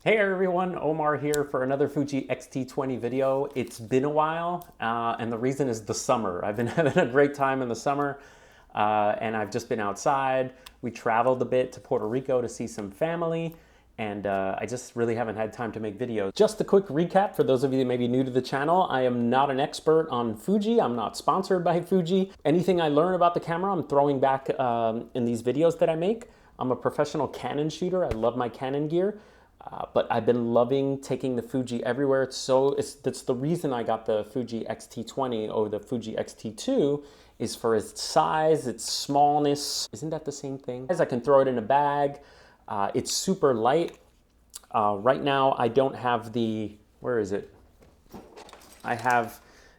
Hey everyone, Omar here for another Fuji X-T20 video. It's been a while, and the reason is the summer. I've been having a great time in the summer, and I've just been outside. We traveled a bit to Puerto Rico to see some family, and I just really haven't had time to make videos. Just a quick recap for those of you that may be new to the channel. I am not an expert on Fuji. I'm not sponsored by Fuji. Anything I learn about the camera, I'm throwing back in these videos that I make. I'm a professional Canon shooter. I love my Canon gear. But I've been loving taking the Fuji everywhere. That's the reason I got the Fuji X-T20 over the Fuji X-T2 is for its size, its smallness. Isn't that the same thing? I can throw it in a bag. It's super light. Right now I don't have the, where is it?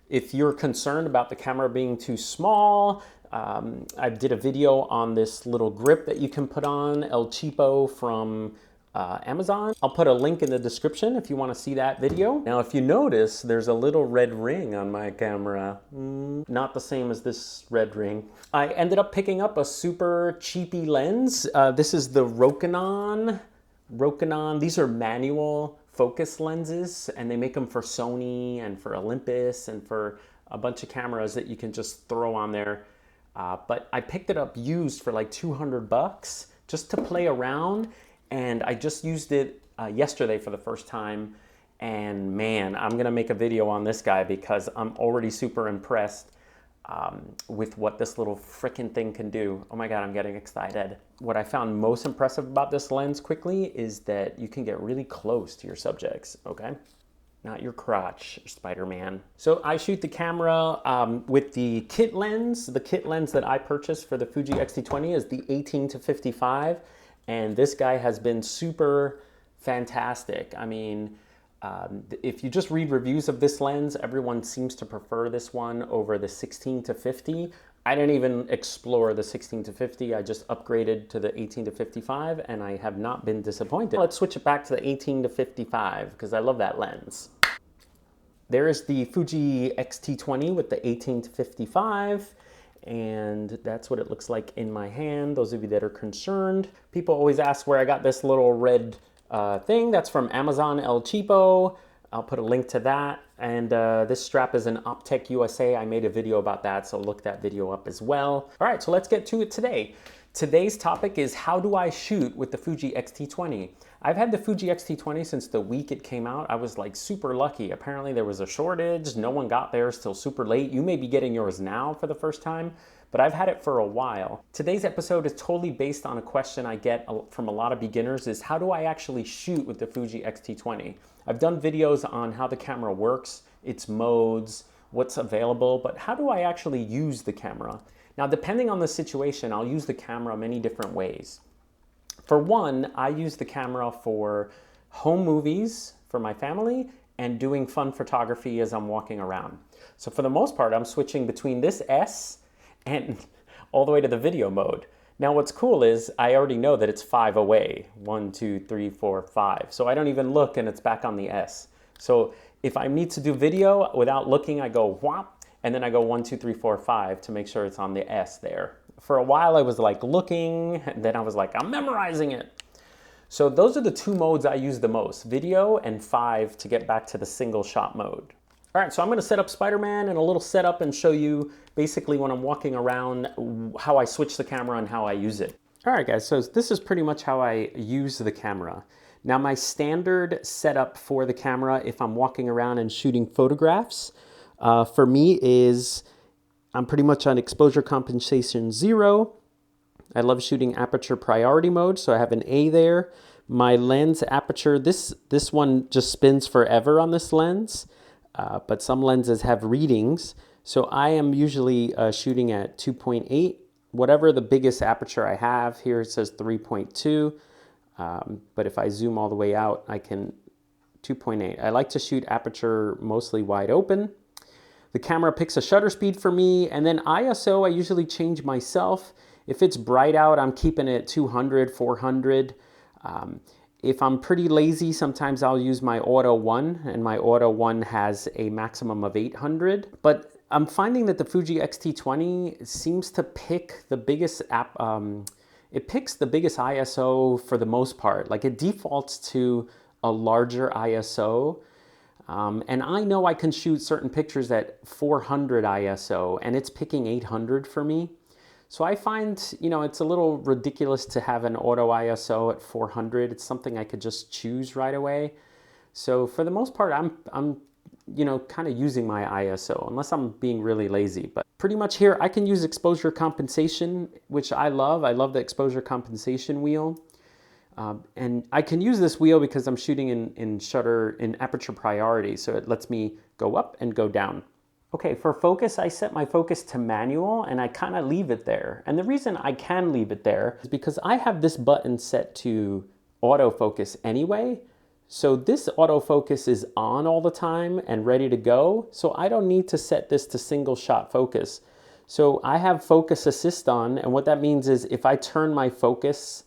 If you're concerned about the camera being too small, I did a video on this little grip that you can put on, El Cheapo from Amazon. I'll put a link in the description if you want to see that video. Now, if you notice, there's a little red ring on my camera. Not the same as this red ring. I ended up picking up a super cheapy lens. This is the Rokinon. These are manual focus lenses, and they make them for Sony and for Olympus and for a bunch of cameras that you can just throw on there. But I picked it up used for like 200 bucks just to play around. And I just used it yesterday for the first time, and man, I'm gonna make a video on this guy because I'm already super impressed with what this little frickin' thing can do. Oh my God, I'm getting excited. What I found most impressive about this lens quickly is that you can get really close to your subjects, okay? Not your crotch, Spider-Man. So I shoot the camera with the kit lens. The kit lens that I purchased for the Fuji X-T20 is the 18-55. And this guy has been super fantastic. I mean, if you just read reviews of this lens, everyone seems to prefer this one over the 16-50. I didn't even explore the 16-50. I just upgraded to the 18-55, and I have not been disappointed. Let's switch it back to the 18-55 because I love that lens. There is the Fuji X-T20 with the 18-55. And that's what it looks like in my hand, those of you that are concerned. People always ask where I got this little red thing. That's from Amazon, El Cheapo. I'll put a link to that. And this strap is an Optech USA. I made a video about that, so look that video up as well. All right, so let's get to it today. Today's topic is how do I shoot with the Fuji X-T20? I've had the Fuji X-T20 since the week it came out. I was like super lucky. Apparently there was a shortage. No one got theirs till super late. You may be getting yours now for the first time, but I've had it for a while. Today's episode is totally based on a question I get from a lot of beginners is how do I actually shoot with the Fuji X-T20? I've done videos on how the camera works, its modes, what's available, but how do I actually use the camera? Now, depending on the situation, I'll use the camera many different ways. For one, I use the camera for home movies for my family and doing fun photography as I'm walking around. So for the most part, I'm switching between this S and all the way to the video mode. Now what's cool is I already know that it's 5 away. 1, 2, 3, 4, 5. So I don't even look and it's back on the S. So if I need to do video without looking, I go whop, and then I go 1, 2, 3, 4, 5 to make sure it's on the S there. For a while I was like looking, and then I was like, I'm memorizing it. So those are the two modes I use the most, video and 5 to get back to the single shot mode. All right, so I'm gonna set up Spider-Man and a little setup and show you basically when I'm walking around how I switch the camera and how I use it. All right guys, so this is pretty much how I use the camera. Now my standard setup for the camera if I'm walking around and shooting photographs for me is I'm pretty much on exposure compensation 0. I love shooting aperture priority mode, so I have an A there. My lens aperture, this one just spins forever on this lens, but some lenses have readings. So I am usually shooting at 2.8, whatever the biggest aperture I have. Here it says 3.2, but if I zoom all the way out, I can 2.8. I like to shoot aperture mostly wide open. The camera picks a shutter speed for me, and then ISO I usually change myself. If it's bright out, I'm keeping it at 200, 400. If I'm pretty lazy, sometimes I'll use my Auto 1, and my Auto 1 has a maximum of 800. But I'm finding that the Fuji X-T20 seems to pick the biggest it picks the biggest ISO for the most part. Like it defaults to a larger ISO. And I know I can shoot certain pictures at 400 ISO and it's picking 800 for me. So I find, you know, it's a little ridiculous to have an auto ISO at 400. It's something I could just choose right away. So for the most part, I'm you know, kind of using my ISO unless I'm being really lazy. But pretty much here, I can use exposure compensation, which I love. I love the exposure compensation wheel. And I can use this wheel because I'm shooting in aperture priority, so it lets me go up and go down. Okay, for focus, I set my focus to manual and I kind of leave it there. And the reason I can leave it there is because I have this button set to autofocus anyway. So this autofocus is on all the time and ready to go. So I don't need to set this to single shot focus. So I have focus assist on, and what that means is if I turn my focus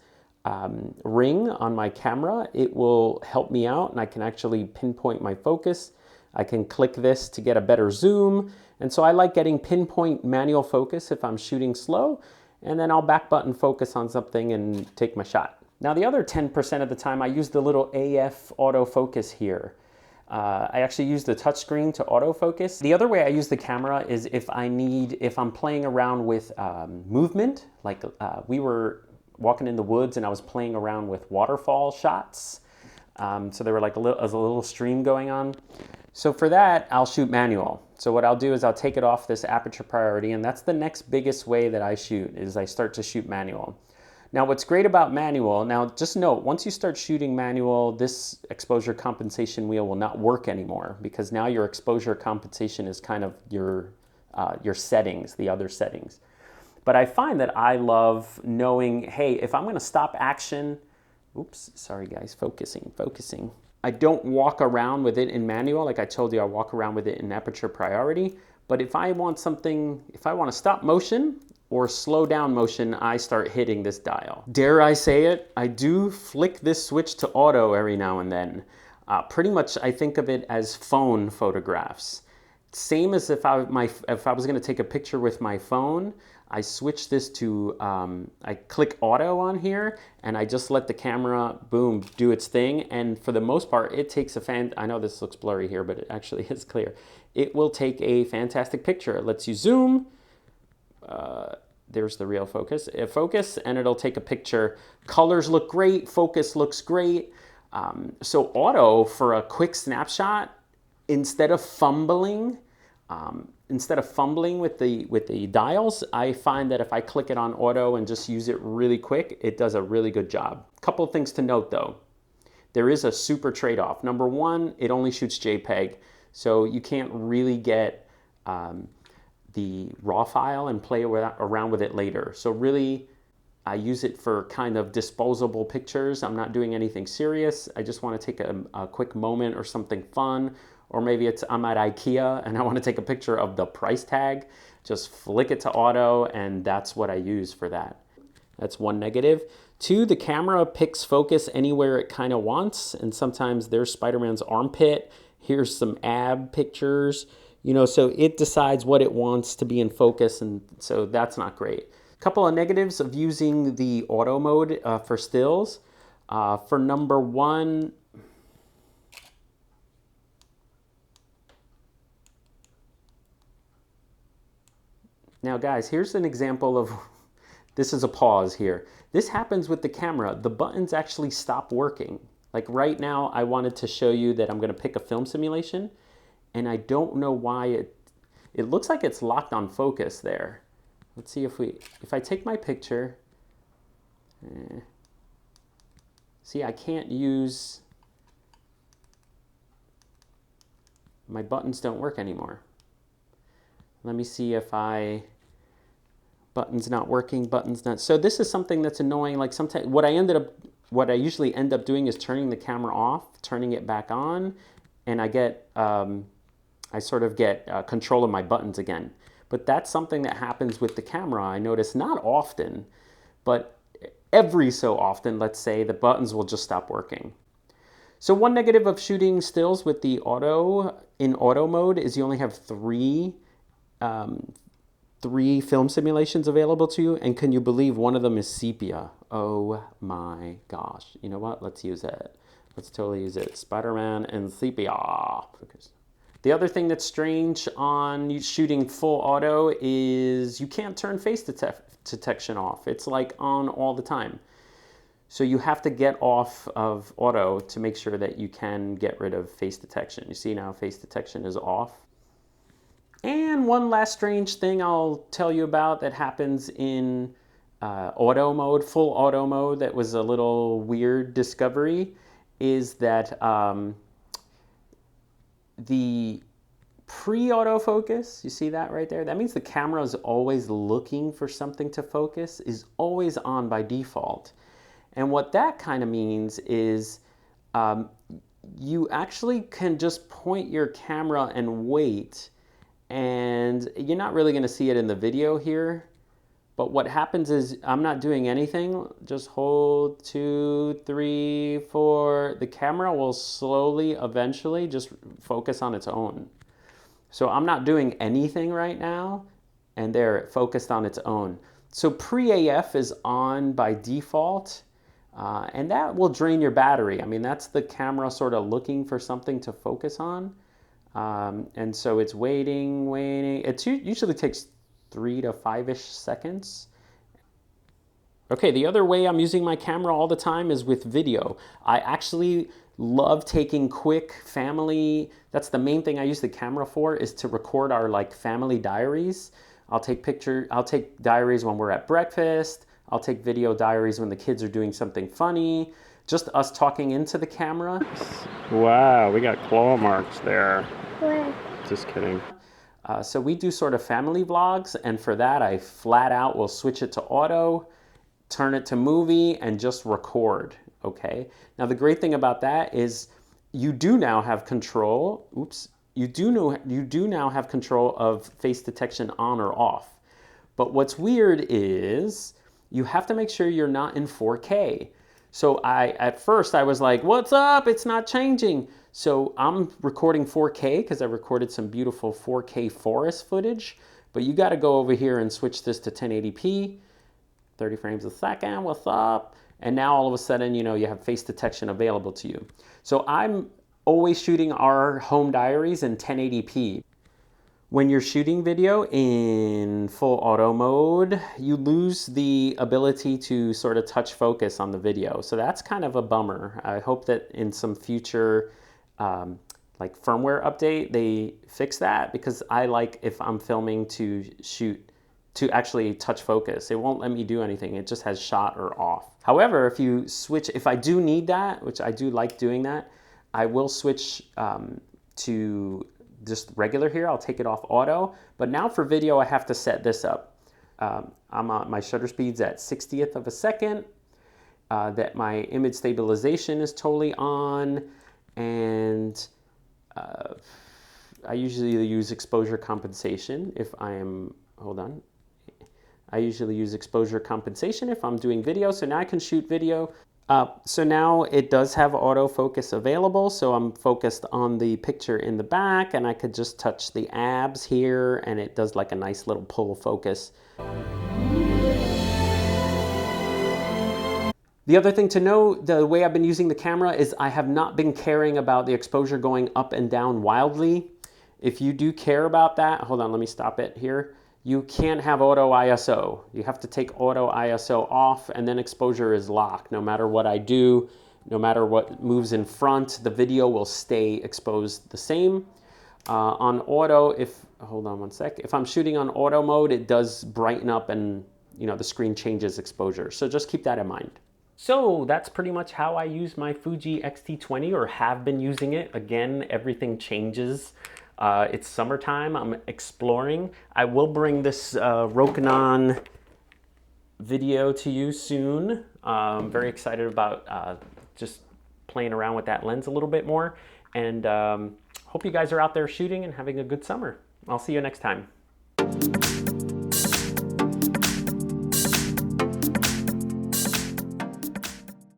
ring on my camera, it will help me out and I can actually pinpoint my focus. I can click this to get a better zoom. And so I like getting pinpoint manual focus if I'm shooting slow, and then I'll back button focus on something and take my shot. Now the other 10% of the time I use the little AF autofocus here. I actually use the touchscreen to autofocus. The other way I use the camera is if I'm playing around with movement, like we were walking in the woods and I was playing around with waterfall shots. So there were like a little stream going on. So for that, I'll shoot manual. So what I'll do is I'll take it off this aperture priority, and that's the next biggest way that I shoot, is I start to shoot manual. Now what's great about manual, now just note, once you start shooting manual, this exposure compensation wheel will not work anymore, because now your exposure compensation is kind of your settings, the other settings. But I find that I love knowing, hey, if I'm gonna stop action, oops, sorry guys, focusing. I don't walk around with it in manual. Like I told you, I walk around with it in aperture priority. But if I want something, if I want to stop motion or slow down motion, I start hitting this dial. Dare I say it, I do flick this switch to auto every now and then. Pretty much I think of it as phone photographs. Same as if I was gonna take a picture with my phone, I switch this to, I click auto on here and I just let the camera, boom, do its thing. And for the most part, it takes I know this looks blurry here, but it actually is clear. It will take a fantastic picture. It lets you zoom. There's the real focus. Focus, and it'll take a picture. Colors look great, focus looks great. So auto for a quick snapshot, instead of fumbling with the dials, I find that if I click it on auto and just use it really quick, it does a really good job. Couple of things to note though. There is a super trade-off. Number one, it only shoots JPEG, so you can't really get the RAW file and play around with it later. So really, I use it for kind of disposable pictures. I'm not doing anything serious. I just want to take a quick moment or something fun. Or maybe I'm at IKEA and I want to take a picture of the price tag. Just flick it to auto, and that's what I use for that. That's one negative. Two, the camera picks focus anywhere it kind of wants. And sometimes there's Spider-Man's armpit. Here's some ab pictures. You know, so it decides what it wants to be in focus, and so that's not great. A couple of negatives of using the auto mode for stills. For number one, now guys, here's an example of, this is a pause here. This happens with the camera. The buttons actually stop working. Like right now, I wanted to show you that I'm gonna pick a film simulation, and I don't know why it looks like it's locked on focus there. Let's see if I take my picture, see, I can't use, my buttons don't work anymore. Let me see if buttons not working, buttons not. So this is something that's annoying. Like sometimes what I usually end up doing is turning the camera off, turning it back on, and I sort of get control of my buttons again. But that's something that happens with the camera. I notice not often, but every so often, let's say, the buttons will just stop working. So one negative of shooting stills with the in auto mode is you only have three film simulations available to you, and can you believe one of them is sepia? Oh my gosh. You know what? Let's use it. Let's totally use it. Spider-Man and Sepia. Focus. The other thing that's strange on shooting full auto is you can't turn face detection off. It's like on all the time. So you have to get off of auto to make sure that you can get rid of face detection. You see now face detection is off. And one last strange thing I'll tell you about that happens in auto mode, full auto mode, that was a little weird discovery, is that the pre-autofocus, you see that right there? That means the camera is always looking for something to focus, is always on by default. And what that kind of means is you actually can just point your camera and wait, and you're not really going to see it in the video here. But what happens is I'm not doing anything. Just hold 2, 3, 4. The camera will slowly, eventually, just focus on its own. So I'm not doing anything right now, and there, it focused on its own. So pre-AF is on by default. And that will drain your battery. I mean, that's the camera sort of looking for something to focus on. And so it's waiting. It usually takes 3 to 5-ish seconds. Okay, the other way I'm using my camera all the time is with video. I actually love taking quick family. That's the main thing I use the camera for, is to record our like family diaries. I'll take diaries when we're at breakfast. I'll take video diaries when the kids are doing something funny. Just us talking into the camera. Wow, we got claw marks there. Where? Just kidding. So we do sort of family vlogs, and for that I flat out will switch it to auto, turn it to movie, and just record, okay? Now the great thing about that is you do now have control, you do now have control of face detection on or off. But what's weird is you have to make sure you're not in 4K. So at first I was like, what's up? It's not changing. So I'm recording 4K because I recorded some beautiful 4K forest footage, but you got to go over here and switch this to 1080p, 30 frames a second, what's up? And now all of a sudden, you know, you have face detection available to you. So I'm always shooting our home diaries in 1080p. When you're shooting video in full auto mode, you lose the ability to sort of touch focus on the video. So that's kind of a bummer. I hope that in some future like firmware update, they fix that, because I like, if I'm filming, to shoot to actually touch focus. It won't let me do anything. It just has shot or off. However, if you switch, if I do need that, which I do like doing that, I will switch to just regular here. I'll take it off auto. But now for video, I have to set this up. I'm on my shutter speed's at 60th of a second, that my image stabilization is totally on, and I usually use exposure compensation if I am, hold on. I usually use exposure compensation if I'm doing video, so now I can shoot video. So now it does have autofocus available, so I'm focused on the picture in the back, and I could just touch the abs here, and it does like a nice little pull focus. The other thing to know, the way I've been using the camera is I have not been caring about the exposure going up and down wildly. If you do care about that, hold on, let me stop it here. You can't have auto ISO. You have to take auto ISO off, and then exposure is locked. No matter what I do, no matter what moves in front, the video will stay exposed the same. On auto, hold on one sec. If I'm shooting on auto mode, it does brighten up, and you know, the screen changes exposure. So just keep that in mind. So that's pretty much how I use my Fuji X-t20, or have been using it. Again, everything changes. It's summertime, I'm exploring. I will bring this Rokinon video to you soon. I'm very excited about just playing around with that lens a little bit more. And hope you guys are out there shooting and having a good summer. I'll see you next time.